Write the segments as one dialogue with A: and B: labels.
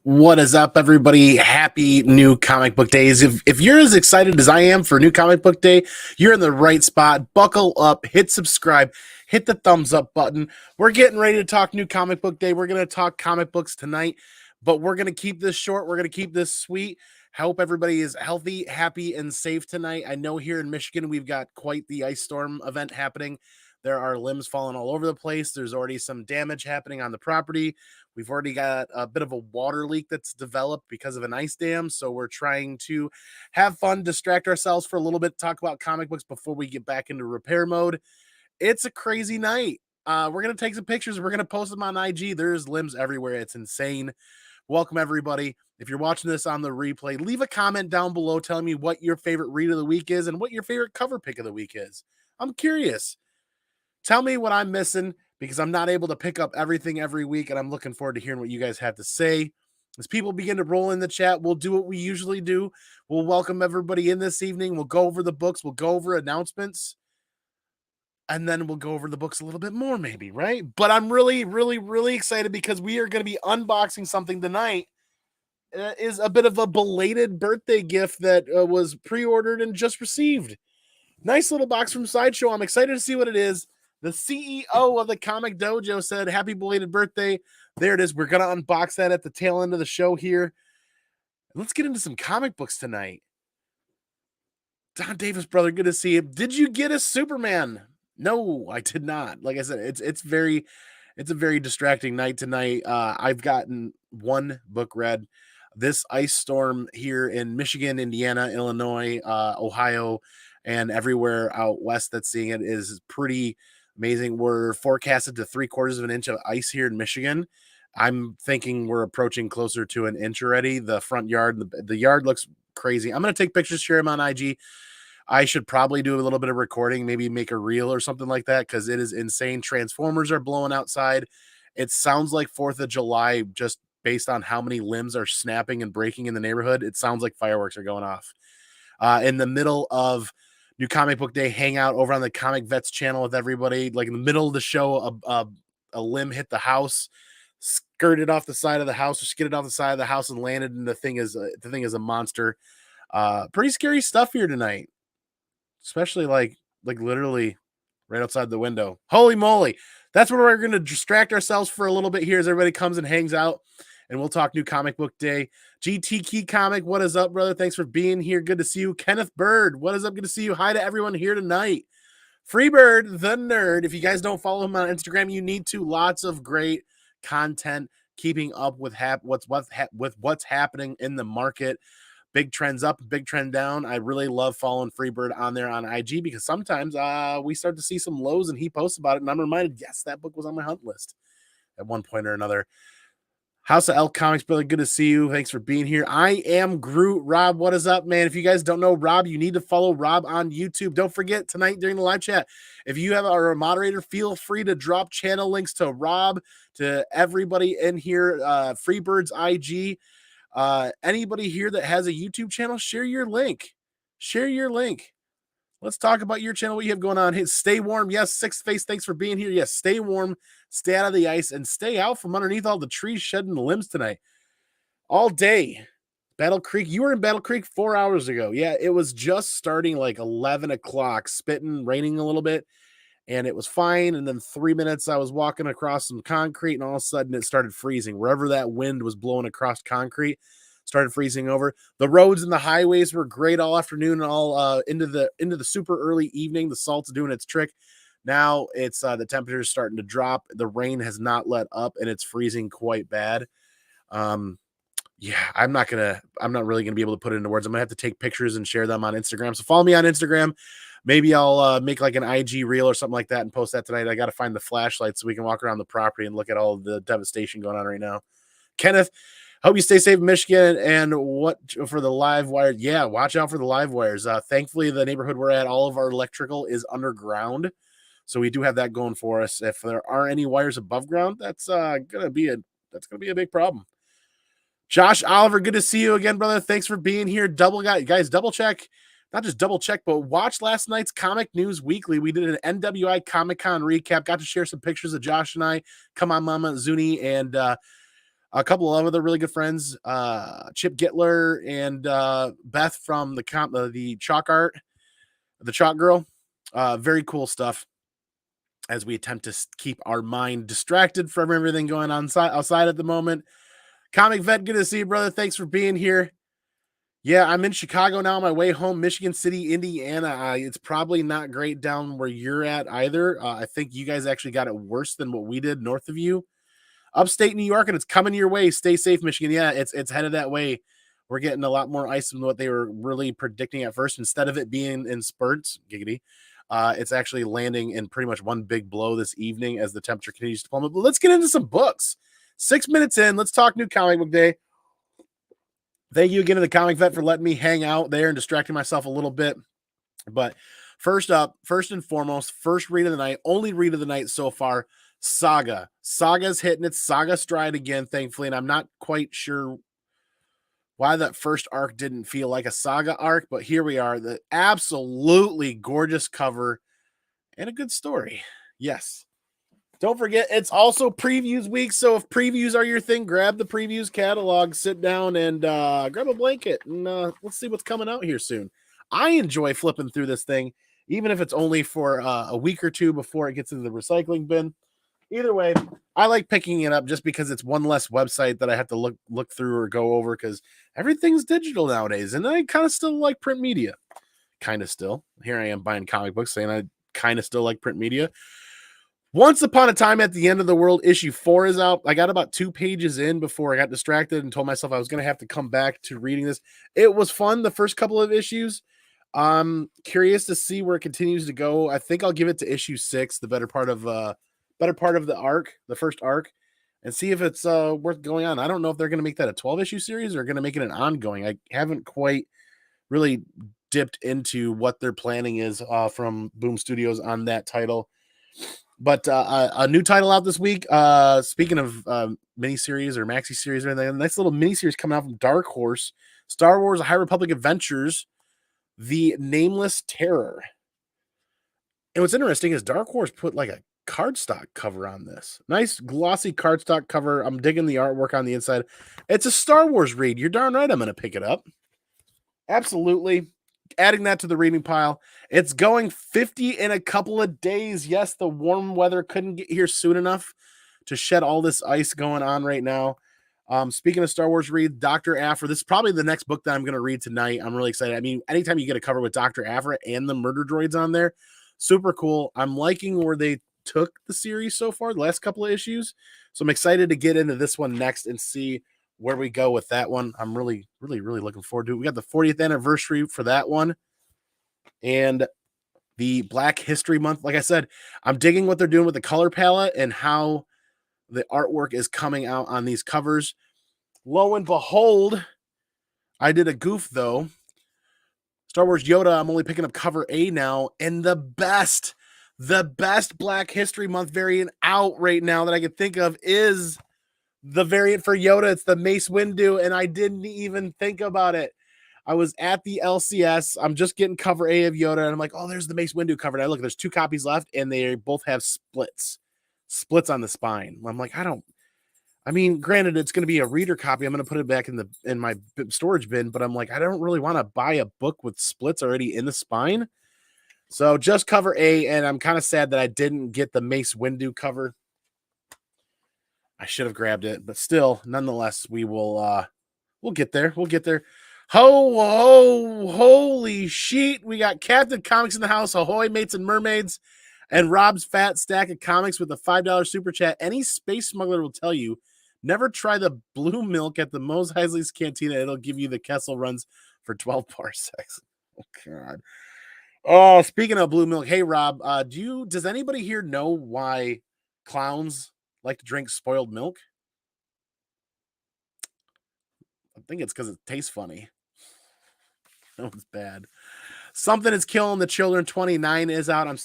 A: What is up, everybody? Happy new comic book days. If you're as excited as I am for new comic book day, you're in the right spot. Buckle up, hit subscribe, hit the thumbs up button. We're getting ready to talk new comic book day. We're going to talk comic books tonight, but we're going to keep this short. We're going to keep this sweet. I hope everybody is healthy, happy, and safe tonight. I know here in Michigan, we've got quite the ice storm event happening. There are limbs falling all over the place. There's already some damage happening on the property. We've already got a bit of a water leak that's developed because of an ice dam. So we're trying to have fun, distract ourselves for a little bit, talk about comic books before we get back into repair mode. It's a crazy night. We're going to take some pictures. We're going to post them on IG. There's limbs everywhere. It's insane. Welcome, everybody. If you're watching this on the replay, leave a comment down below telling me what your favorite read of the week is and what your favorite cover pick of the week is. I'm curious. Tell me what I'm missing because I'm not able to pick up everything every week, and I'm looking forward to hearing what you guys have to say. As people begin to roll in the chat, we'll do what we usually do. We'll welcome everybody in this evening. We'll go over the books. We'll go over announcements. And then we'll go over the books a little bit more, maybe, right? But I'm really, really, really excited because we are going to be unboxing something tonight. Is a bit of a belated birthday gift that was pre-ordered and just received. Nice little box from Sideshow. I'm excited to see what it is. The CEO of the Comic Dojo said, happy belated birthday. There it is. We're going to unbox that at the tail end of the show here. Let's get into some comic books tonight. Don Davis, brother, good to see you. Did you get a Superman? No, I did not. Like I said, it's a very distracting night tonight. I've gotten one book read. This ice storm here in Michigan, Indiana, Illinois, Ohio, and everywhere out west that's seeing it is pretty amazing. We're forecasted to 3/4 of an inch of ice here in Michigan. I'm thinking we're approaching closer to an inch already. The front yard, the yard looks crazy. I'm going to take pictures, share them on IG. I should probably do a little bit of recording, maybe make a reel or something like that because it is insane. Transformers are blowing outside. It sounds like 4th of July just based on how many limbs are snapping and breaking in the neighborhood. It sounds like fireworks are going off. In the middle of New Comic Book Day hangout over on the Comic Vets channel with everybody. Like in the middle of the show, a limb hit the house, skirted off the side of the house, or skidded off the side of the house and landed. And the thing is a monster. Pretty scary stuff here tonight, especially like literally right outside the window. Holy moly! That's where we're going to distract ourselves for a little bit here as everybody comes and hangs out. And we'll talk New Comic Book Day. GT Key Comic, what is up, brother? Thanks for being here. Good to see you. Kenneth Bird, what is up? Good to see you. Hi to everyone here tonight. Freebird, the nerd. If you guys don't follow him on Instagram, you need to. Lots of great content, keeping up with what's happening in the market. Big trends up, big trend down. I really love following Freebird on there on IG because sometimes we start to see some lows and he posts about it. And I'm reminded, yes, that book was on my hunt list at one point or another. House of Elk Comics, brother, good to see you. Thanks for being here. I am Groot. Rob, what is up, man? If you guys don't know Rob, you need to follow Rob on YouTube. Don't forget tonight during the live chat, if you have a moderator, feel free to drop channel links to Rob, to everybody in here, Freebird's IG. Anybody here that has a YouTube channel, share your link. Share your link. Let's talk about your channel, what you have going on. Hey, stay warm. Yes, Sixth Face, thanks for being here. Yes, stay warm, stay out of the ice, and stay out from underneath all the trees shedding the limbs tonight. All day. Battle Creek, you were in Battle Creek 4 hours ago. Yeah, it was just starting like 11 o'clock, spitting, raining a little bit, and it was fine. And then 3 minutes, I was walking across some concrete, and all of a sudden it started freezing. Wherever that wind was blowing across concrete, started freezing over. The roads and the highways were great all afternoon and all into the super early evening. The salt's doing its trick. Now it's the temperature is starting to drop. The rain has not let up and it's freezing quite bad. Yeah, I'm not really gonna be able to put it into words. I'm gonna have to take pictures and share them on Instagram. So follow me on Instagram. Maybe I'll make like an IG reel or something like that and post that tonight. I got to find the flashlight so we can walk around the property and look at all the devastation going on right now. Kenneth, hope you stay safe in Michigan. And what for the live wires? Yeah, watch out for the live wires. Thankfully, the neighborhood we're at, all of our electrical is underground, so we do have that going for us. If there are any wires above ground, that's gonna be a big problem. Josh Oliver, good to see you again, brother. Thanks for being here. Guys, double check. Not just double check, but watch last night's Comic News Weekly. We did an NWI Comic Con recap. Got to share some pictures of Josh and I. Come on, Mama Zuni, and a couple of other really good friends, Chip Gittler and Beth from the Chalk Art, the Chalk Girl. Very cool stuff as we attempt to keep our mind distracted from everything going on outside at the moment. Comic Vet, good to see you, brother. Thanks for being here. Yeah, I'm in Chicago now on my way home, Michigan City, Indiana. It's probably not great down where you're at either. I think you guys actually got it worse than what we did north of you. Upstate New York, and it's coming your way. Stay safe, Michigan. Yeah, it's headed that way. We're getting a lot more ice than what they were really predicting at first. Instead of it being in spurts, giggity, it's actually landing in pretty much one big blow this evening as the temperature continues to plummet. But let's get into some books. 6 minutes in, let's talk New Comic Book Day. Thank you again to the Comic Vet for letting me hang out there and distracting myself a little bit. But first and foremost, first read of the night, only read of the night so far, Saga. Saga's hitting its Saga stride again, thankfully, and I'm not quite sure why that first arc didn't feel like a Saga arc, but here we are. The absolutely gorgeous cover and a good story. Yes. Don't forget, it's also previews week, so if previews are your thing, grab the previews catalog, sit down, and grab a blanket, and let's see what's coming out here soon. I enjoy flipping through this thing, even if it's only for a week or two before it gets into the recycling bin. Either way, I like picking it up just because it's one less website that I have to look through or go over, because everything's digital nowadays, and I kind of still like print media. Kind of still. Here I am buying comic books saying I kind of still like print media. Once Upon a Time at the End of the World issue 4 is out. I got about 2 pages in before I got distracted and told myself I was going to have to come back to reading this. It was fun the first couple of issues. I'm curious to see where it continues to go. I think I'll give it to issue 6, the better part of the arc, the first arc, and see if it's worth going on. I don't know if they're going to make that a 12-issue series or going to make it an ongoing. I haven't quite really dipped into what their planning is from Boom Studios on that title. But a new title out this week. Speaking of miniseries or maxi series or anything, a nice little miniseries coming out from Dark Horse, Star Wars: High Republic Adventures, The Nameless Terror. And what's interesting is Dark Horse put like a cardstock cover on this. Nice glossy cardstock cover. I'm digging the artwork on the inside. It's a Star Wars read. You're darn right I'm going to pick it up. Absolutely. Adding that to the reading pile. It's going 50 in a couple of days. Yes, the warm weather couldn't get here soon enough to shed all this ice going on right now. Speaking of Star Wars read, Dr. Aphra. This is probably the next book that I'm going to read tonight. I'm really excited. I mean, anytime you get a cover with Dr. Aphra and the murder droids on there, super cool. I'm liking where they took the series so far, the last couple of issues. So I'm excited to get into this one next and see where we go with that one. I'm really looking forward to it. We got the 40th anniversary for that one and the Black History Month. Like I said, I'm digging what they're doing with the color palette and how the artwork is coming out on these covers. Lo and behold, I did a goof though. Star Wars Yoda, I'm only picking up cover A now, and the best Black History Month variant out right now that I can think of is the variant for Yoda. It's the Mace Windu, and I didn't even think about it. I was at the LCS. I'm just getting cover A of Yoda, and I'm like, oh, there's the Mace Windu cover. And I look, there's 2 copies left, and they both have splits on the spine. I'm like, granted, it's going to be a reader copy. I'm going to put it back in my storage bin, but I'm like, I don't really want to buy a book with splits already in the spine. So just cover A, and I'm kind of sad that I didn't get the Mace Windu cover. I should have grabbed it, but still, nonetheless, we'll get there. We'll get there. Holy shit. We got Captain Comics in the house. Ahoy, mates and mermaids. And Rob's fat stack of comics with a $5 super chat. Any space smuggler will tell you, never try the blue milk at the Mos Eisley's Cantina. It'll give you the Kessel runs for 12 parsecs. Oh, God. Oh, speaking of blue milk, hey, Rob, does anybody here know why clowns like to drink spoiled milk? I think it's because it tastes funny. No, it's bad. Something is Killing the Children 29 is out. I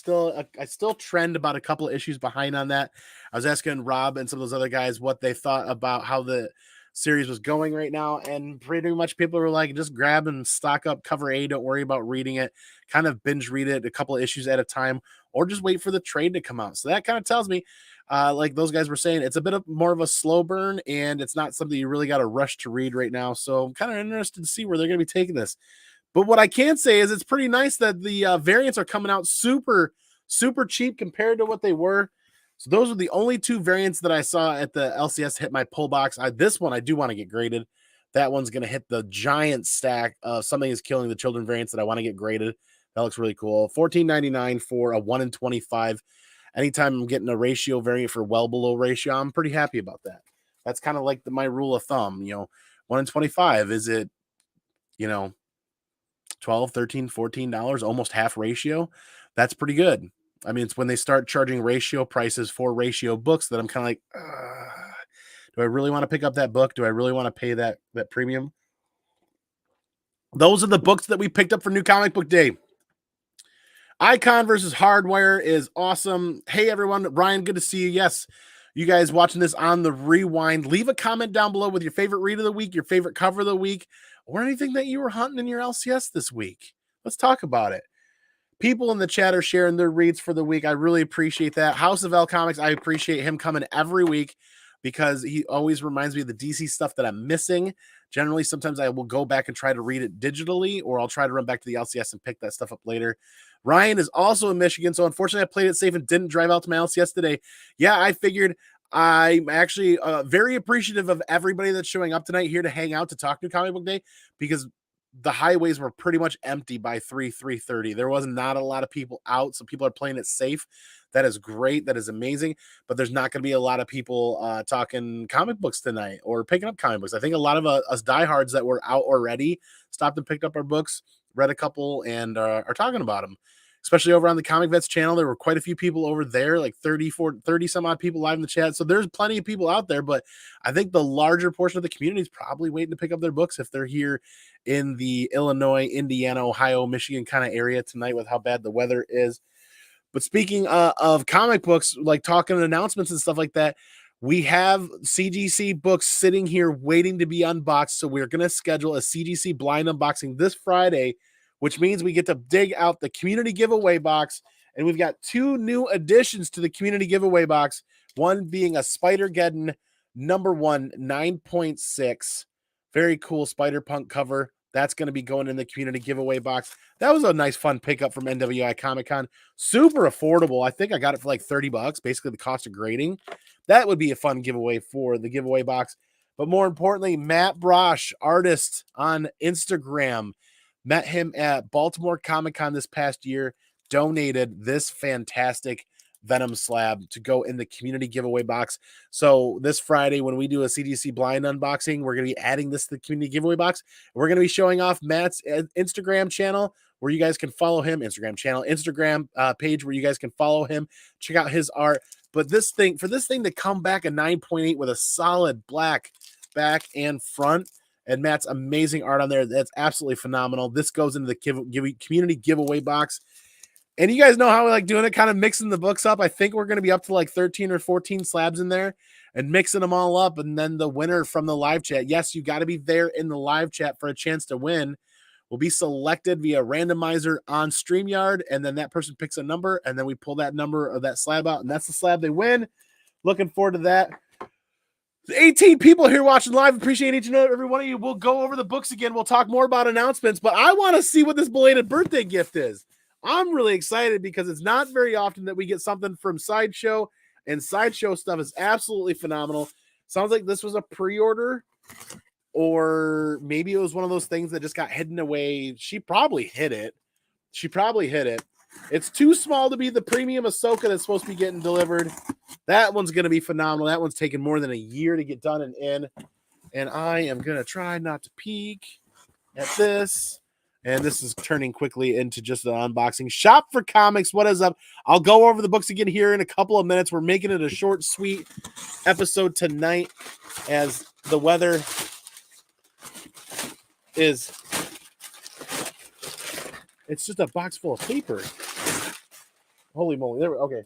A: still trend about a couple of issues behind on that. I was asking Rob and some of those other guys what they thought about how the series was going right now, and pretty much people were like, just grab and stock up cover A. Don't worry about reading it. Kind of binge read it a couple of issues at a time, or just wait for the trade to come out. So that kind of tells me like those guys were saying, it's a bit of more of a slow burn, and it's not something you really got to rush to read right now. So I'm kind of interested to see where they're going to be taking this. But what I can say is it's pretty nice that the variants are coming out super, super cheap compared to what they were. So those are the only two variants that I saw at the LCS hit my pull box. This one I do want to get graded. That one's going to hit the giant stack of Something Is Killing the Children variants that I want to get graded. That looks really cool. $14.99 for a 1 in 25. Anytime I'm getting a ratio variant for well below ratio, I'm pretty happy about that. That's kind of like my rule of thumb. 1 in 25, is it, 12, 13, $14, almost half ratio? That's pretty good. I mean, it's when they start charging ratio prices for ratio books that I'm kind of like, do I really want to pick up that book? Do I really want to pay that premium? Those are the books that we picked up for New Comic Book Day. Icon versus Hardwire is awesome. Hey, everyone. Ryan, good to see you. Yes, you guys watching this on the rewind. Leave a comment down below with your favorite read of the week, your favorite cover of the week, or anything that you were hunting in your LCS this week. Let's talk about it. People in the chat are sharing their reads for the week. I really appreciate that. House of L Comics, I appreciate him coming every week because he always reminds me of the DC stuff that I'm missing. Generally, sometimes I will go back and try to read it digitally, or I'll try to run back to the LCS and pick that stuff up later. Ryan is also in Michigan, so unfortunately I played it safe and didn't drive out to my LCS today. Yeah, I figured I'm actually very appreciative of everybody that's showing up tonight here to hang out to talk New Comic Book Day, because the highways were pretty much empty by 3:30. There was not a lot of people out, so people are playing it safe. That is great. That is amazing. But there's not going to be a lot of people talking comic books tonight or picking up comic books. I think a lot of us diehards that were out already stopped and picked up our books, read a couple, and are talking about them. Especially over on the Comic Vets channel, there were quite a few people over there, like 30 some odd people live in the chat. So there's plenty of people out there, but I think the larger portion of the community is probably waiting to pick up their books if they're here in the Illinois, Indiana, Ohio, Michigan kind of area tonight with how bad the weather is. But speaking of comic books, like talking announcements and stuff like that, we have CGC books sitting here waiting to be unboxed. So we're going to schedule a CGC blind unboxing this Friday, which means we get to dig out the community giveaway box. And we've got two new additions to the community giveaway box, one being a Spider-Geddon #1 9.6. Very cool Spider-Punk cover. That's going to be going in the community giveaway box. That was a nice, fun pickup from NWI Comic-Con. Super affordable. I think I got it for like $30, basically the cost of grading. That would be a fun giveaway for the giveaway box. But more importantly, Matt Brosh, artist on Instagram, met him at Baltimore Comic-Con this past year, donated this fantastic Venom slab to go in the community giveaway box. So this Friday, when we do a CGC blind unboxing, we're going to be adding this to the community giveaway box. We're going to be showing off Matt's Instagram channel, where you guys can follow him, Instagram page where you guys can follow him, check out his art. But for this thing to come back a 9.8 with a solid black back and front, and Matt's amazing art on there, that's absolutely phenomenal. This goes into the community giveaway box. And you guys know how we like doing it, kind of mixing the books up. I think we're going to be up to like 13 or 14 slabs in there and mixing them all up. And then the winner from the live chat, yes, you got to be there in the live chat for a chance to win, will be selected via randomizer on StreamYard. And then that person picks a number, and then we pull that number of that slab out, and that's the slab they win. Looking forward to that. 18 people here watching live. Appreciate each and every one of you. We'll go over the books again. We'll talk more about announcements, but I want to see what this belated birthday gift is. I'm really excited because it's not very often that we get something from Sideshow, and Sideshow stuff is absolutely phenomenal. Sounds like this was a pre-order, or maybe it was one of those things that just got hidden away. She probably hid it. It's too small to be the premium Ahsoka that's supposed to be getting delivered. That one's going to be phenomenal. That one's taken more than a year to get done and in. And I am going to try not to peek at this. And this is turning quickly into just an unboxing. Shop for Comics, what is up? I'll go over the books again here in a couple of minutes. We're making it a short, sweet episode tonight as the weather is... It's just a box full of paper. Holy moly. Okay.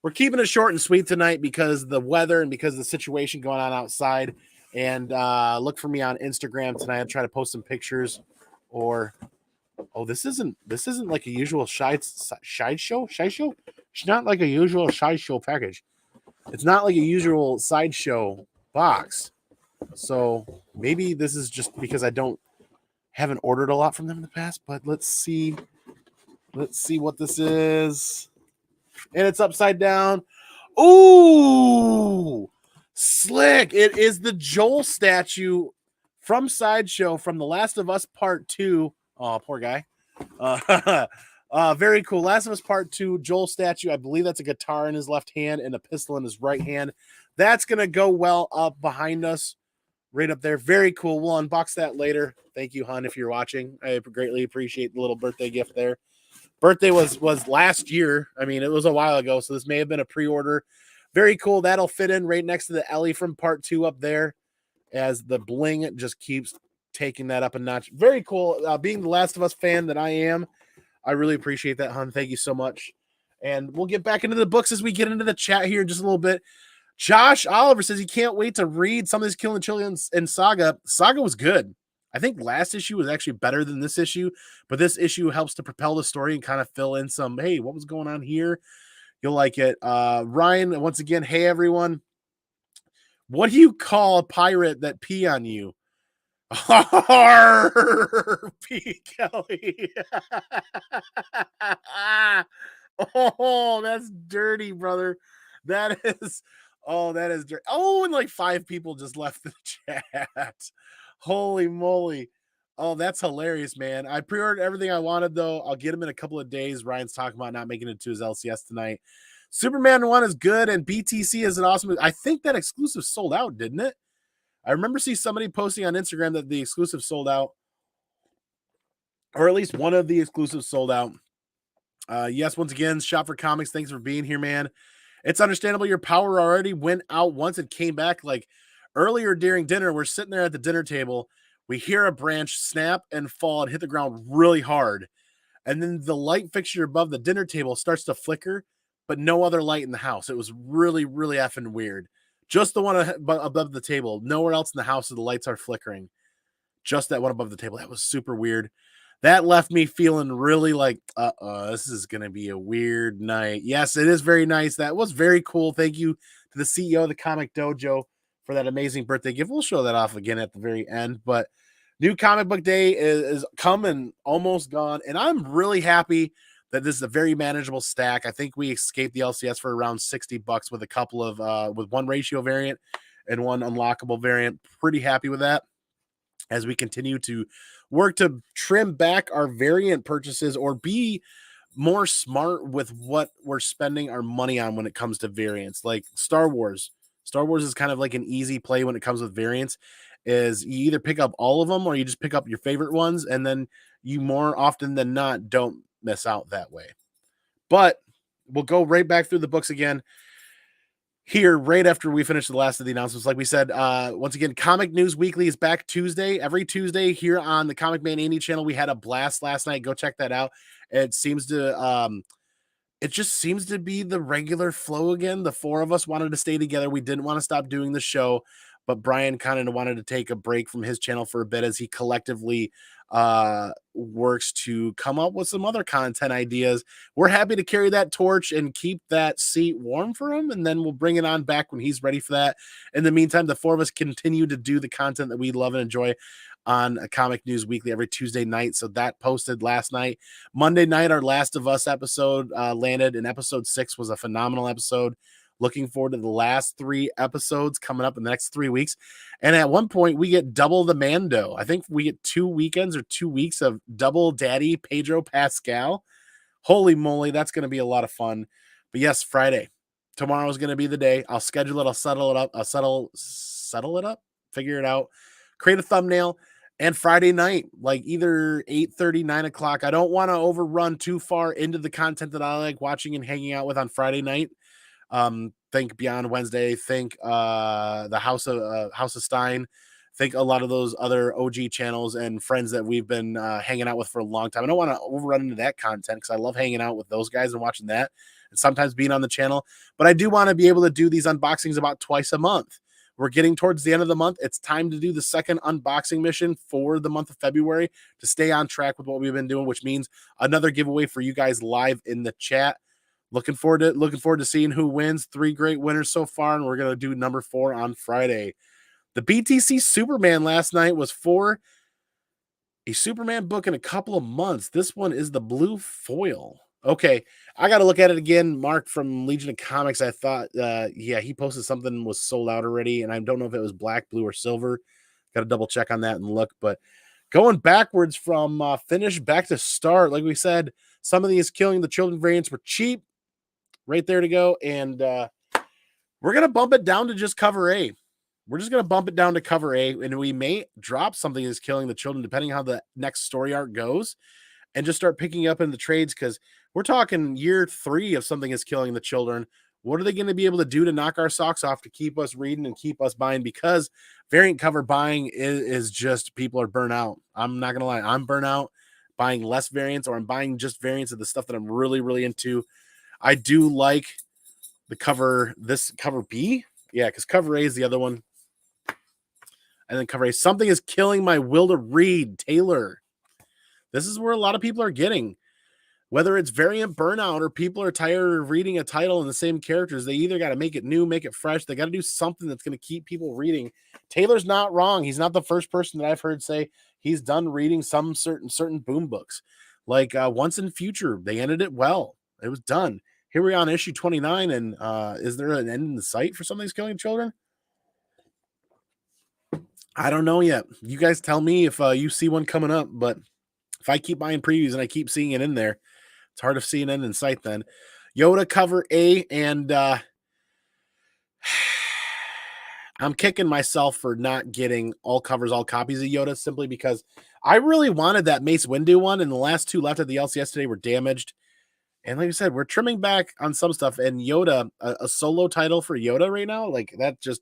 A: We're keeping it short and sweet tonight because of the weather and because of the situation going on outside. And look for me on Instagram tonight. I'll try to post some pictures. Or this isn't like a usual shy show. It's not like a usual sideshow package. It's not like a usual sideshow box. So maybe this is just because I haven't ordered a lot from them in the past, but let's see. Let's see what this is. And it's upside down. Ooh, slick. It is the Joel statue from Sideshow from The Last of Us Part 2. Oh, poor guy. Very cool. Last of Us Part 2, Joel statue. I believe that's a guitar in his left hand and a pistol in his right hand. That's going to go well up behind us, right up there. Very cool. We'll unbox that later. Thank you, hon, if you're watching. I greatly appreciate the little birthday gift there. Birthday was last year. I mean, it was a while ago, so this may have been a pre-order. Very cool. That'll fit in right next to the Ellie from Part 2 up there, as the bling just keeps taking that up a notch. Very cool. Being the Last of Us fan that I am, I really appreciate that, hon. Thank you so much. And we'll get back into the books as we get into the chat here in just a little bit. Josh Oliver says he can't wait to read some of these Kill and Chill and Saga. Saga was good. I think last issue was actually better than this issue, but this issue helps to propel the story and kind of fill in some, hey, what was going on here? You'll like it. Ryan, once again, hey, everyone. What do you call a pirate that pee on you? P. Kelly. Oh, that's dirty, brother. That is, that is dirty. Oh, and like 5 people just left the chat. Holy moly. Oh, that's hilarious, man. I pre-ordered everything I wanted, though. I'll get them in a couple of days. Ryan's talking about not making it to his LCS tonight. Superman 1 is good, and BTC is an awesome. I think that exclusive sold out, didn't it? I remember seeing somebody posting on Instagram that the exclusive sold out, or at least one of the exclusives sold out. Yes, once again, Shop for Comics, thanks for being here, man. It's understandable your power already went out once it came back. Like earlier during dinner, we're sitting there at the dinner table. We hear a branch snap and fall and hit the ground really hard. And then the light fixture above the dinner table starts to flicker, but no other light in the house. It was really, really effing weird. Just the one above the table. Nowhere else in the house the lights are flickering. Just that one above the table. That was super weird. That left me feeling really like, this is going to be a weird night. Yes, it is very nice. That was very cool. Thank you to the CEO of the Comic Dojo for that amazing birthday gift. We'll show that off again at the very end. But new comic book day is coming, almost gone. And I'm really happy that this is a very manageable stack. I think we escaped the LCS for around $60 with a couple of, with one ratio variant and one unlockable variant. Pretty happy with that as we continue to work to trim back our variant purchases or be more smart with what we're spending our money on when it comes to variants. Like Star Wars. Star Wars is kind of like an easy play when it comes with variants, is you either pick up all of them or you just pick up your favorite ones, and then you more often than not don't miss out that way. But we'll go right back through the books again here right after we finish the last of the announcements. Like we said, once again, Comic News Weekly is back Tuesday. Every Tuesday here on the Comic Man Andy channel. We had a blast last night. Go check that out. It seems to it just seems to be the regular flow again. The 4 of us wanted to stay together. We didn't want to stop doing the show, but Brian kind of wanted to take a break from his channel for a bit as he collectively works to come up with some other content ideas. We're happy to carry that torch and keep that seat warm for him, and then we'll bring it on back when he's ready for that. In the meantime, the 4 of us continue to do the content that we love and enjoy on a Comic News Weekly every Tuesday night. So that posted last night. Monday night, our Last of Us episode landed, and episode 6 was a phenomenal episode. Looking forward to the last 3 episodes coming up in the next 3 weeks. And at one point, we get double the Mando. I think we get 2 weekends or 2 weeks of double Daddy Pedro Pascal. Holy moly, that's going to be a lot of fun. But yes, Friday. Tomorrow is going to be the day. I'll schedule it. I'll settle it up. I'll settle it up, figure it out, create a thumbnail. And Friday night, like either 8:30, 9 o'clock. I don't want to overrun too far into the content that I like watching and hanging out with on Friday night. Think Beyond Wednesday, think the House of Stein, think a lot of those other OG channels and friends that we've been hanging out with for a long time. I don't want to overrun into that content because I love hanging out with those guys and watching that and sometimes being on the channel. But I do want to be able to do these unboxings about twice a month. We're getting towards the end of the month. It's time to do the second unboxing mission for the month of February to stay on track with what we've been doing, which means another giveaway for you guys live in the chat. looking forward to seeing who wins. 3 great winners so far, and we're gonna do number 4 on Friday. The BTC Superman last night was for a Superman book in a couple of months. This one is the blue foil. Okay, I got to look at it again. Mark from Legion of Comics, I thought, yeah, he posted something was sold out already, and I don't know if it was black, blue, or silver. Got to double check on that and look. But going backwards from finish back to start, like we said, some of these Killing the Children variants were cheap, right there to go, and we're gonna bump it down to just cover A. We're just going to bump it down to cover A, and we may drop something that's Killing the Children, depending how the next story arc goes, and just start picking up in the trades, because we're talking year 3 of something is Killing the Children. What are they going to be able to do to knock our socks off to keep us reading and keep us buying? Because variant cover buying is just, people are burnt out. I'm not going to lie. I'm burnt out buying less variants, or I'm buying just variants of the stuff that I'm really, really into. I do like the cover, this cover B. Yeah, because cover A is the other one. And then cover A, something is killing my will to read. Taylor. This is where a lot of people are getting. Whether it's variant burnout or people are tired of reading a title in the same characters, they either got to make it new, make it fresh. They got to do something that's going to keep people reading. Taylor's not wrong. He's not the first person that I've heard say he's done reading some certain boom books. Like Once in Future, they ended it well. It was done. Here we are on issue 29, and is there an end in sight for Something's Killing Children? I don't know yet. You guys tell me if you see one coming up, but if I keep buying previews and I keep seeing it in there, it's hard to see an end in sight then. Yoda cover A, and I'm kicking myself for not getting all covers, all copies of Yoda, simply because I really wanted that Mace Windu one, and the last 2 left at the LCS today were damaged. And like I said, we're trimming back on some stuff, and Yoda, a solo title for Yoda right now, like that just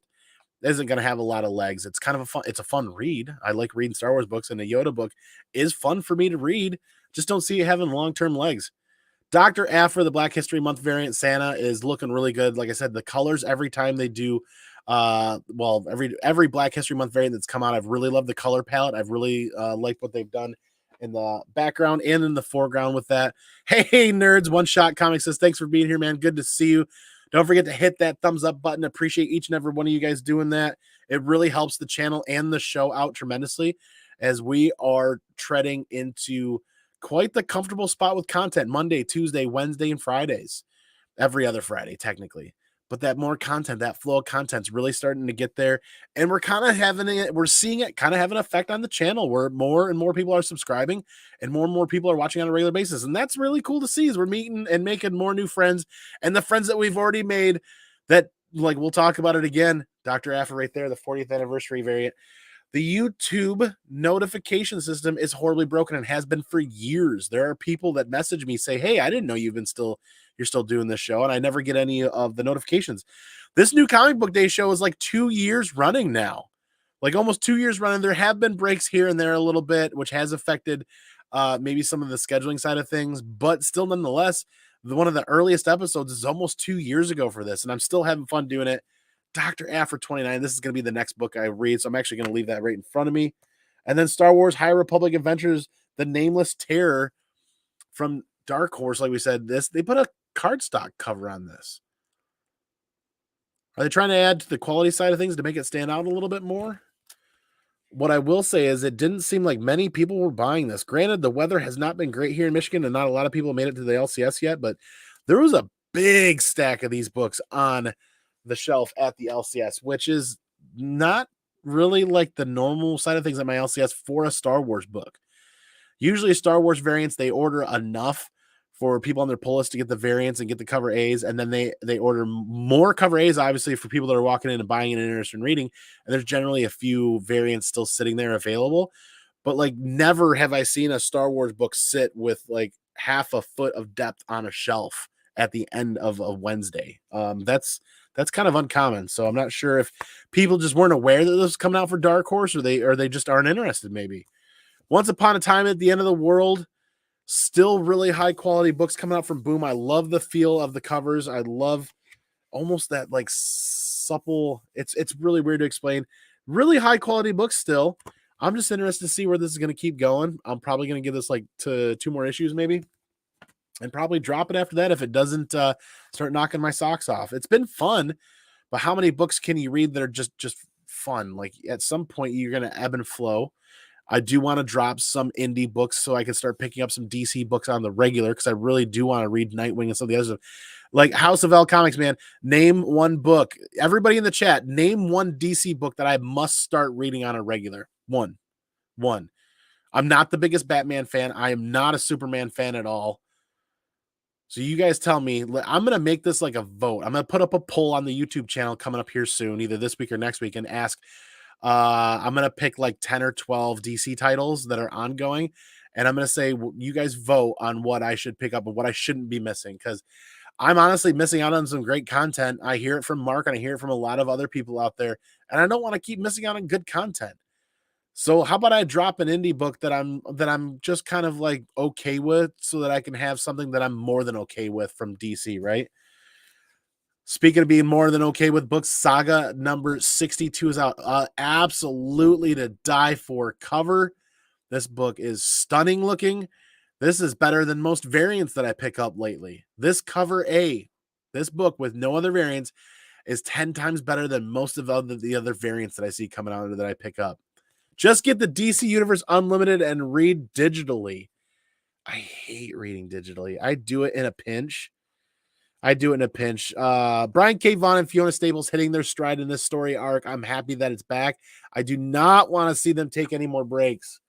A: isn't going to have a lot of legs. It's kind of it's a fun read. I like reading Star Wars books, and a Yoda book is fun for me to read. Just don't see it having long-term legs. Dr. Aphra, the Black History Month variant Santa, is looking really good. Like I said, the colors every time they do, every Black History Month variant that's come out, I've really loved the color palette. I've really liked what they've done in the background and in the foreground with that. Hey, nerds, One Shot Comics says, thanks for being here, man. Good to see you. Don't forget to hit that thumbs up button. Appreciate each and every one of you guys doing that. It really helps the channel and the show out tremendously, as we are treading into quite the comfortable spot with content Monday, Tuesday, Wednesday, and Fridays. Every other Friday, technically. But that more content, that flow of content's really starting to get there. And we're kind of having it, we're seeing it kind of have an effect on the channel, where more and more people are subscribing and more people are watching on a regular basis. And that's really cool to see, as we're meeting and making more new friends. And the friends that we've already made, that, like, we'll talk about it again. Dr. Aphra right there, the 40th anniversary variant. The YouTube notification system is horribly broken and has been for years. There are people that message me, say, hey, I didn't know you're still doing this show, and I never get any of the notifications. This new Comic Book Day show is like 2 years running now, like almost 2 years running. There have been breaks here and there a little bit, which has affected maybe some of the scheduling side of things, but still, nonetheless, one of the earliest episodes is almost 2 years ago for this, and I'm still having fun doing it. Dr. Aphra 29. This is going to be the next book I read, so I'm actually going to leave that right in front of me. And then Star Wars High Republic Adventures, The Nameless Terror from Dark Horse. Like we said, they put a cardstock cover on this. Are they trying to add to the quality side of things to make it stand out a little bit more? What I will say is it didn't seem like many people were buying this. Granted, the weather has not been great here in Michigan, and not a lot of people made it to the LCS yet, but there was a big stack of these books on the shelf at the LCS, which is not really like the normal side of things at my LCS for a Star Wars book. Usually Star Wars variants, they order enough for people on their pull list to get the variants and get the cover A's, and then they order more cover A's, obviously, for people that are walking in and buying and interested in reading, and there's generally a few variants still sitting there available. But like, never have I seen a Star Wars book sit with like half a foot of depth on a shelf at the end of a Wednesday. That's kind of uncommon. So I'm not sure if people just weren't aware that this was coming out for Dark Horse, or they just aren't interested, maybe. Once Upon a Time at the End of the World, still really high quality books coming out from Boom. I love the feel of the covers. I love almost that like supple. It's really weird to explain. Really high quality books still. I'm just interested to see where this is going to keep going. I'm probably going to give this like to 2 more issues maybe. and probably drop it after that if it doesn't start knocking my socks off. It's been fun, but how many books can you read that are just fun? Like at some point you're going to ebb and flow. I do want to drop some indie books so I can start picking up some DC books on the regular, because I really do want to read Nightwing and some of the others. Like House of L Comics, man. Name one book. Everybody in the chat, name one DC book that I must start reading on a regular. One. I'm not the biggest Batman fan. I am not a Superman fan at all. So you guys tell me. I'm going to make this like a vote. I'm going to put up a poll on the YouTube channel coming up here soon, either this week or next week, and ask. I'm going to pick like 10 or 12 DC titles that are ongoing. And I'm going to say, you guys vote on what I should pick up and what I shouldn't be missing. Because I'm honestly missing out on some great content. I hear it from Mark and I hear it from a lot of other people out there. And I don't want to keep missing out on good content. So how about I drop an indie book that I'm just kind of like okay with, so that I can have something that I'm more than okay with from DC, right? Speaking of being more than okay with books, Saga number 62 is out. Absolutely to die for cover. This book is stunning looking. This is better than most variants that I pick up lately. This cover A, this book with no other variants, is 10 times better than most of the other variants that I see coming out that I pick up. Just get the DC Universe Unlimited and read digitally. I hate reading digitally. I do it in a pinch. Brian K. Vaughan and Fiona Staples hitting their stride in this story arc. I'm happy that it's back. I do not want to see them take any more breaks.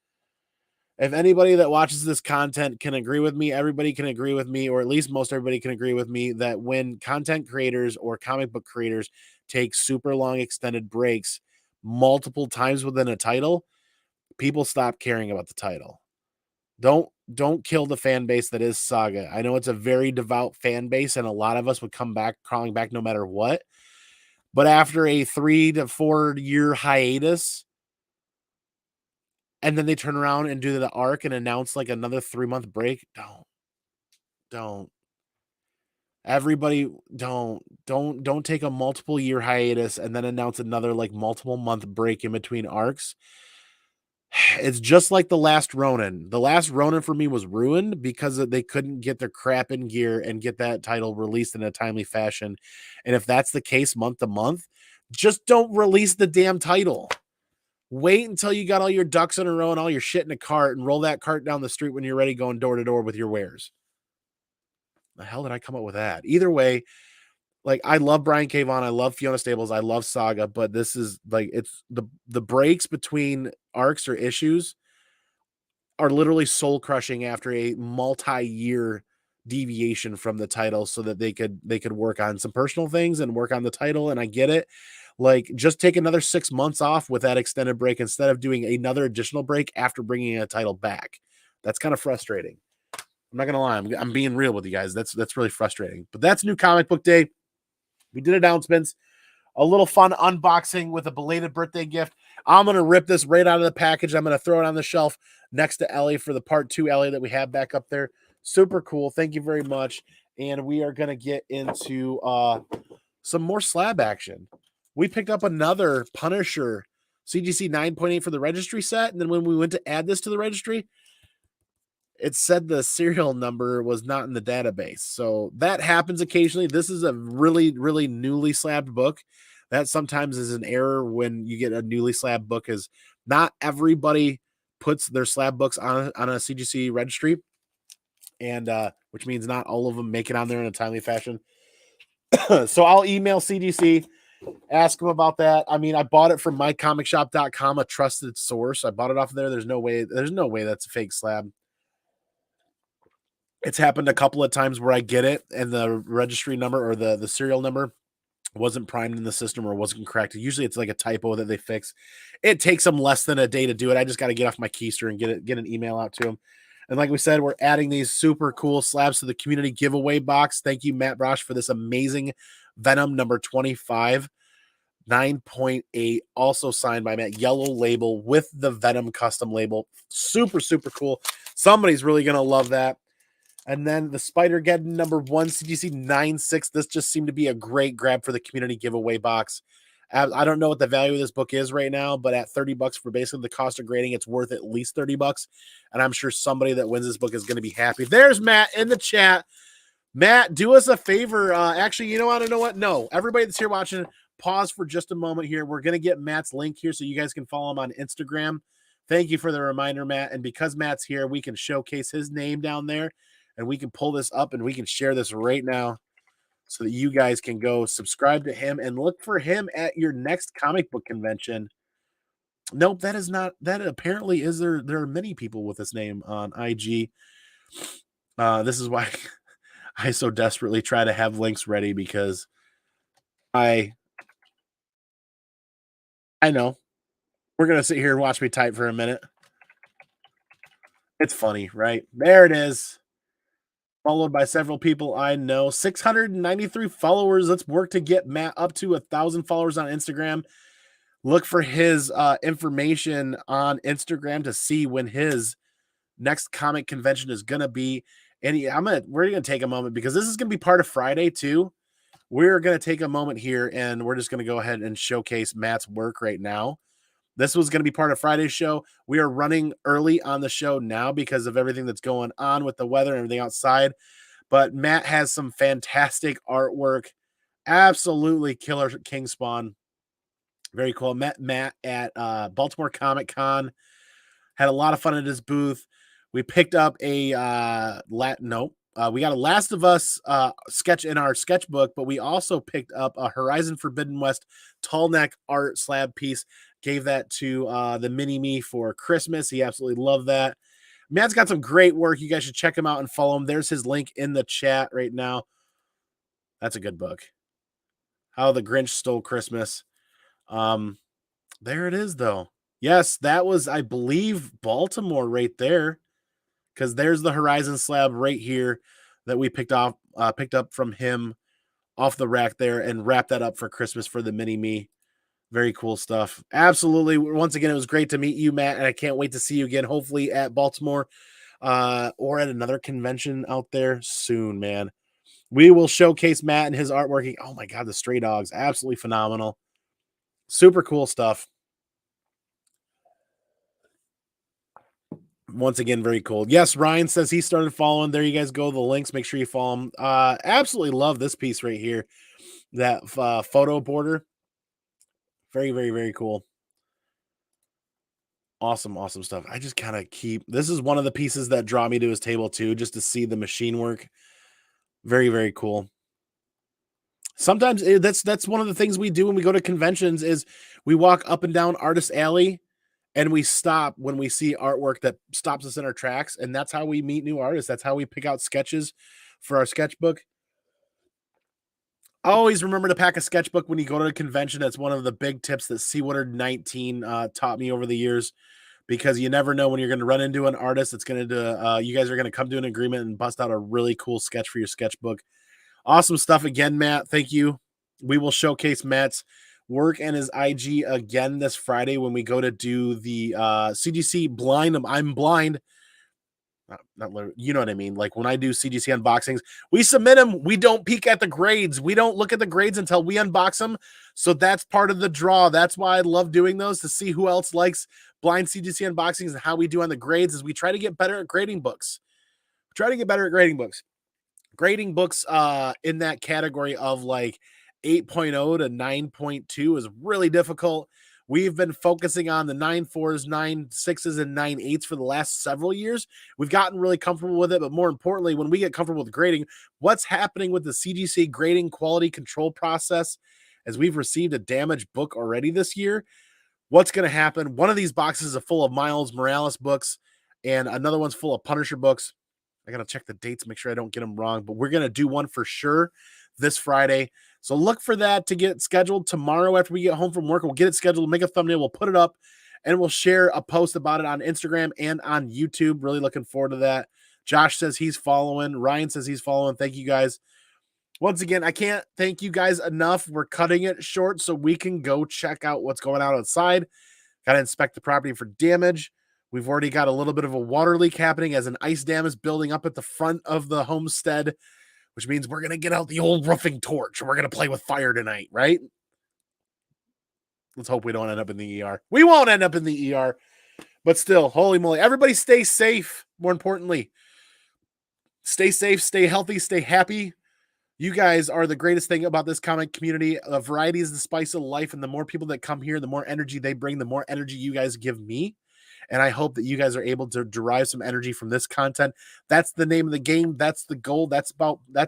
A: If anybody that watches this content can agree with me, everybody can agree with me, or at least most everybody can agree with me, that when content creators or comic book creators take super long extended breaks multiple times within a title, people stop caring about the title. Don't kill the fan base that is Saga. I know it's a very devout fan base, and a lot of us would come back, crawling back no matter what. But after a 3 to 4 year hiatus, and then they turn around and do the arc and announce like another 3-month break, don't. Everybody don't take a multiple year hiatus and then announce another like multiple month break in between arcs. It's just like The Last Ronin. The Last Ronin for me was ruined because they couldn't get their crap in gear and get that title released in a timely fashion. And if that's the case month to month, just don't release the damn title. Wait until you got all your ducks in a row and all your shit in a cart, and roll that cart down the street when you're ready going door to door with your wares. The hell did I come up with that? Either way, like, I love Brian K. Vaughan, I love Fiona Staples, I love Saga, but this is like, it's the breaks between arcs or issues are literally soul crushing after a multi-year deviation from the title, so that they could work on some personal things and work on the title. And I get it. Like, just take another 6 months off with that extended break instead of doing another additional break after bringing a title back. That's kind of frustrating. I'm not gonna lie. I'm being real with you guys. That's really frustrating. But that's New Comic Book Day. We did announcements, a little fun unboxing with a belated birthday gift. I'm going to rip this right out of the package. I'm going to throw it on the shelf next to Ellie for the part 2 Ellie that we have back up there. Super cool. Thank you very much. And we are going to get into some more slab action. We picked up another Punisher CGC 9.8 for the registry set. And then when we went to add this to the registry, it said the serial number was not in the database. So that happens occasionally. This is a really, really newly slabbed book. That sometimes is an error when you get a newly slabbed book, is not everybody puts their slab books on a CGC registry, and which means not all of them make it on there in a timely fashion. So I'll email CGC, ask them about that. I mean, I bought it from mycomicshop.com, a trusted source. I bought it off of there. There's no way that's a fake slab. It's happened a couple of times where I get it and the registry number or the serial number wasn't primed in the system or wasn't corrected. Usually it's like a typo that they fix. It takes them less than a day to do it. I just got to get off my keister and get an email out to them. And like we said, we're adding these super cool slabs to the community giveaway box. Thank you, Matt Brosh, for this amazing Venom number 25, 9.8, also signed by Matt. Yellow label with the Venom custom label. Super, super cool. Somebody's really going to love that. And then the Spider-Geddon number 1 CGC 9.6. This just seemed to be a great grab for the community giveaway box. I don't know what the value of this book is right now, but at $30 for basically the cost of grading, it's worth at least $30. And I'm sure somebody that wins this book is going to be happy. There's Matt in the chat. Matt, do us a favor. Actually, you know what? I know what? No, everybody that's here watching, pause for just a moment here. We're going to get Matt's link here so you guys can follow him on Instagram. Thank you for the reminder, Matt. And because Matt's here, we can showcase his name down there, and we can pull this up and we can share this right now so that you guys can go subscribe to him and look for him at your next comic book convention. Nope, that is not. That apparently is there. There are many people with this name on IG. This is why I so desperately try to have links ready because I know. We're gonna sit here and watch me type for a minute. It's funny, right? There it is. Followed by several people I know. 693 followers. Let's work to get Matt up to 1,000 followers on Instagram. Look for his information on Instagram to see when his next comic convention is gonna be. And we're gonna take a moment because this is gonna be part of Friday too. We're gonna take a moment here and we're just gonna go ahead and showcase Matt's work right now. This was going to be part of Friday's show. We are running early on the show now because of everything that's going on with the weather and everything outside. But Matt has some fantastic artwork. Absolutely killer King Spawn. Very cool. Met Matt at Baltimore Comic Con. Had a lot of fun at his booth. We picked up a we got a Last of Us sketch in our sketchbook, but we also picked up a Horizon Forbidden West tall neck art slab piece. Gave that to the mini me for Christmas. He absolutely loved that. Matt's got some great work. You guys should check him out and follow him. There's his link in the chat right now. That's a good book. How the Grinch Stole Christmas. There it is, though. Yes, that was, I believe, Baltimore right there. Because there's the Horizon slab right here that we picked up from him off the rack there and wrapped that up for Christmas for the mini me. Very cool stuff. Absolutely. Once again, it was great to meet you, Matt, and I can't wait to see you again, hopefully at Baltimore or at another convention out there soon, man. We will showcase Matt and his artwork. Oh my God, the Stray Dogs, absolutely phenomenal. Super cool stuff. Once again, very cool. Yes, Ryan says he started following. There you guys go. The links. Make sure you follow him. Absolutely love this piece right here. That photo border. Very, very, very cool. Awesome, awesome stuff. I just kind of this is one of the pieces that draw me to his table too, just to see the machine work. Very, very cool. Sometimes that's one of the things we do when we go to conventions is we walk up and down Artist Alley and we stop when we see artwork that stops us in our tracks. And that's how we meet new artists. That's how we pick out sketches for our sketchbook. Always remember to pack a sketchbook when you go to a convention. That's one of the big tips that Seawater 19 taught me over the years, because you never know when you're going to run into an artist that's going to you guys are going to come to an agreement and bust out a really cool sketch for your sketchbook. Awesome stuff again, Matt. Thank you. We will showcase Matt's work and his IG again this Friday when we go to do the CGC blind. I'm blind. Not you know what I mean? Like when I do CGC unboxings, we submit them. We don't peek at the grades. We don't look at the grades until we unbox them. So that's part of the draw. That's why I love doing those, to see who else likes blind CGC unboxings and how we do on the grades. Is we try to get better at grading books. Grading books in that category of like 8.0 to 9.2 is really difficult. We've been focusing on the 9.4s, 9.6s, and 9.8s for the last several years. We've gotten really comfortable with it, but more importantly, when we get comfortable with grading, what's happening with the CGC grading quality control process, as we've received a damaged book already this year. What's going to happen? One of these boxes is full of Miles Morales books, and another one's full of Punisher books. I got to check the dates, make sure I don't get them wrong, but we're going to do one for sure this Friday. So look for that to get scheduled tomorrow after we get home from work. We'll get it scheduled, make a thumbnail, we'll put it up, and we'll share a post about it on Instagram and on YouTube. Really looking forward to that. Josh says he's following. Ryan says he's following. Thank you guys. Once again, I can't thank you guys enough. We're cutting it short so we can go check out what's going on outside. Got to inspect the property for damage. We've already got a little bit of a water leak happening as an ice dam is building up at the front of the homestead, which means we're going to get out the old roofing torch and we're going to play with fire tonight, right? Let's hope we don't end up in the ER. We won't end up in the ER, but still, holy moly. Everybody stay safe. More importantly, stay safe, stay healthy, stay happy. You guys are the greatest thing about this comic community. Variety is the spice of life, and the more people that come here, the more energy they bring, the more energy you guys give me. And I hope that you guys are able to derive some energy from this content. That's the name of the game. That's the goal. That's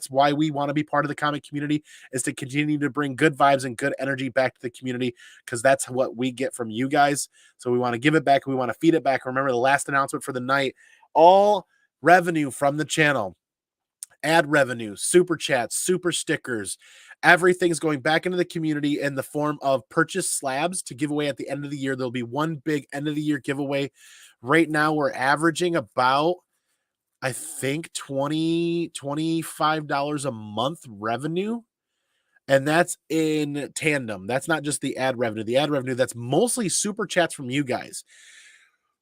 A: why we want to be part of the comic community, is to continue to bring good vibes and good energy back to the community, because that's what we get from you guys. So we want to give it back. We want to feed it back. Remember the last announcement for the night, all revenue from the channel, ad revenue, super chats, super stickers, everything's going back into the community in the form of purchase slabs to give away at the end of the year. There'll be one big end of the year giveaway. Right now we're averaging about, I think, $25 a month revenue. And that's in tandem. That's not just the ad revenue. The ad revenue, that's mostly super chats from you guys,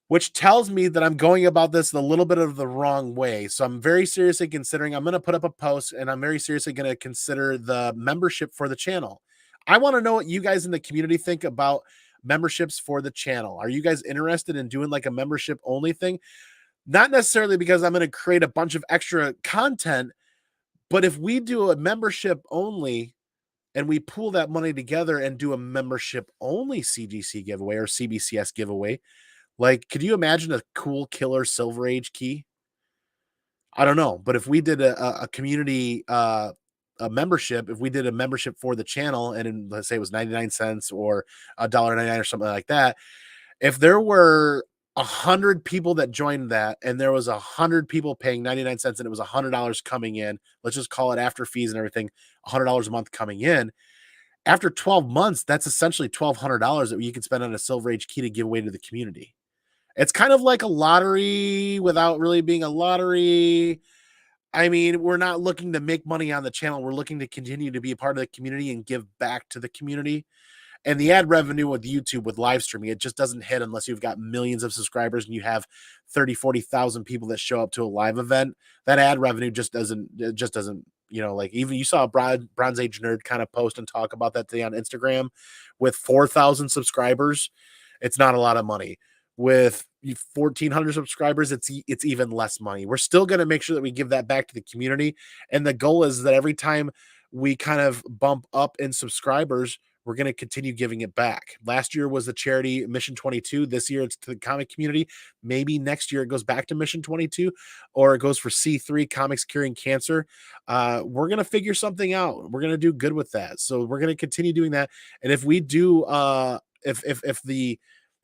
A: which tells me that I'm going about this a little bit of the wrong way. So I'm very seriously considering, I'm going to put up a post, and I'm very seriously going to consider the membership for the channel. I want to know what you guys in the community think about memberships for the channel. Are you guys interested in doing like a membership only thing? Not necessarily because I'm going to create a bunch of extra content, but if we do a membership only and we pool that money together and do a membership only CGC giveaway or CBCS giveaway, like, could you imagine a cool killer Silver Age key? I don't know, but if we did a community a membership, if we did a membership for the channel, and let's say it was 99 cents or $1.99 or something like that, if there were 100 people that joined that, and there was 100 people paying 99 cents, and it was $100 coming in, let's just call it after fees and everything, $100 a month coming in. After 12 months, that's essentially $1,200 that you can spend on a Silver Age key to give away to the community. It's kind of like a lottery without really being a lottery. I mean, we're not looking to make money on the channel. We're looking to continue to be a part of the community and give back to the community. And the ad revenue with YouTube, with live streaming, it just doesn't hit unless you've got millions of subscribers and you have 30, 40,000 people that show up to a live event. That ad revenue just doesn't, you know, like, even you saw a Bronze Age Nerd kind of post and talk about that today on Instagram. With 4,000 subscribers, it's not a lot of money. With 1,400 subscribers, it's even less money. We're still going to make sure that we give that back to the community. And the goal is that every time we kind of bump up in subscribers, we're going to continue giving it back. Last year was the charity Mission 22. This year it's to the comic community. Maybe next year it goes back to Mission 22, or it goes for C3, Comics Curing Cancer. We're going to figure something out. We're going to do good with that. So we're going to continue doing that. And if we do, if the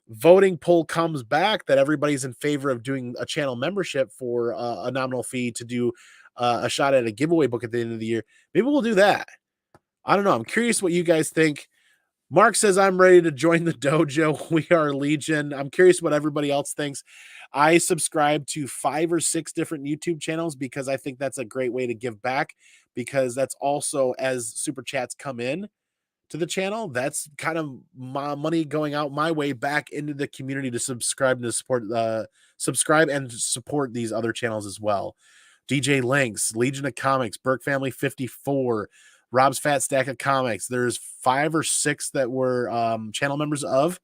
A: voting poll comes back that everybody's in favor of doing a channel membership for a nominal fee to do a shot at a giveaway book at the end of the year, maybe we'll do that. I don't know. I'm curious what you guys think. Mark says, I'm ready to join the dojo. We are Legion. I'm curious what everybody else thinks. I subscribe to 5 or 6 different YouTube channels because I think that's a great way to give back, because that's also, as super chats come in to the channel, that's kind of my money going out my way back into the community to subscribe and to support these other channels as well. DJ Links, Legion of Comics, Burke Family 54, Rob's Fat Stack of Comics. There's 5 or 6 that we're channel members of.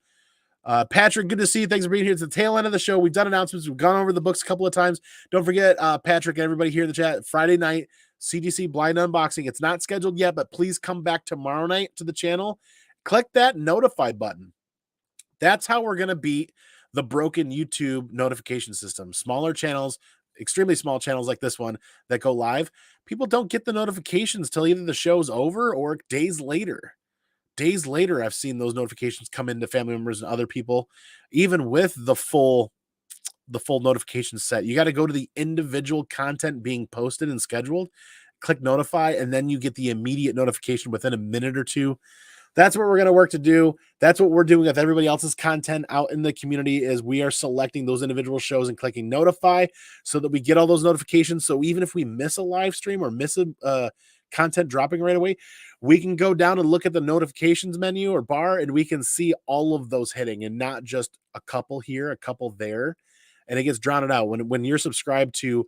A: Patrick, good to see you. Thanks for being here. It's the tail end of the show. We've done announcements. We've gone over the books a couple of times. Don't forget, Patrick and everybody here in the chat, Friday night, CGC Blind Unboxing. It's not scheduled yet, but please come back tomorrow night to the channel. Click that notify button. That's how we're going to beat the broken YouTube notification system. Smaller channels, extremely small channels like this one that go live, people don't get the notifications till either the show's over or days later. Days later, I've seen those notifications come into family members and other people, even with the full notification set. You got to go to the individual content being posted and scheduled, click notify, and then you get the immediate notification within a minute or two. That's what we're going to work to do. That's what we're doing with everybody else's content out in the community, is we are selecting those individual shows and clicking notify so that we get all those notifications. So even if we miss a live stream or miss a content dropping right away, we can go down and look at the notifications menu or bar, and we can see all of those hitting, and not just a couple here, a couple there. And it gets drowned out. When you're subscribed to,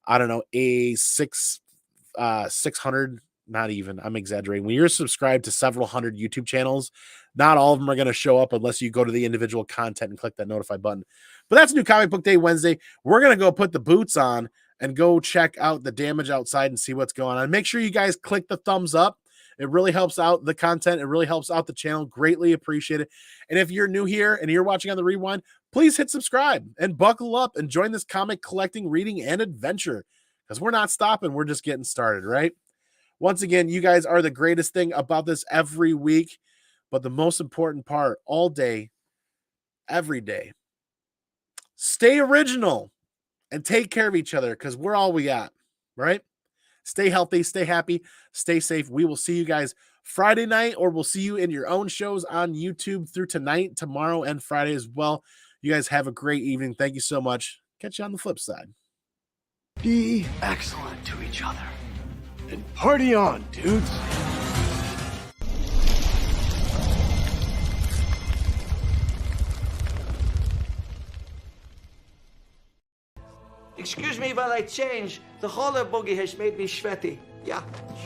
A: I don't know, a 600 not even, I'm exaggerating. When you're subscribed to several hundred YouTube channels, not all of them are going to show up unless you go to the individual content and click that notify button. But that's New Comic Book Day Wednesday. We're going to go put the boots on and go check out the damage outside and see what's going on. Make sure you guys click the thumbs up. It really helps out the content. It really helps out the channel. Greatly appreciate it. And if you're new here and you're watching on the Rewind, please hit subscribe and buckle up and join this comic collecting, reading, and adventure, because we're not stopping. We're just getting started, right? Once again, you guys are the greatest thing about this every week. But the most important part, all day, every day, stay original and take care of each other, because we're all we got, right? Stay healthy, stay happy, stay safe. We will see you guys Friday night, or we'll see you in your own shows on YouTube through tonight, tomorrow, and Friday as well. You guys have a great evening. Thank you so much. Catch you on the flip side.
B: Be excellent to each other. And party on, dudes.
C: Excuse me while I change. The roller buggy has made me sweaty. Yeah.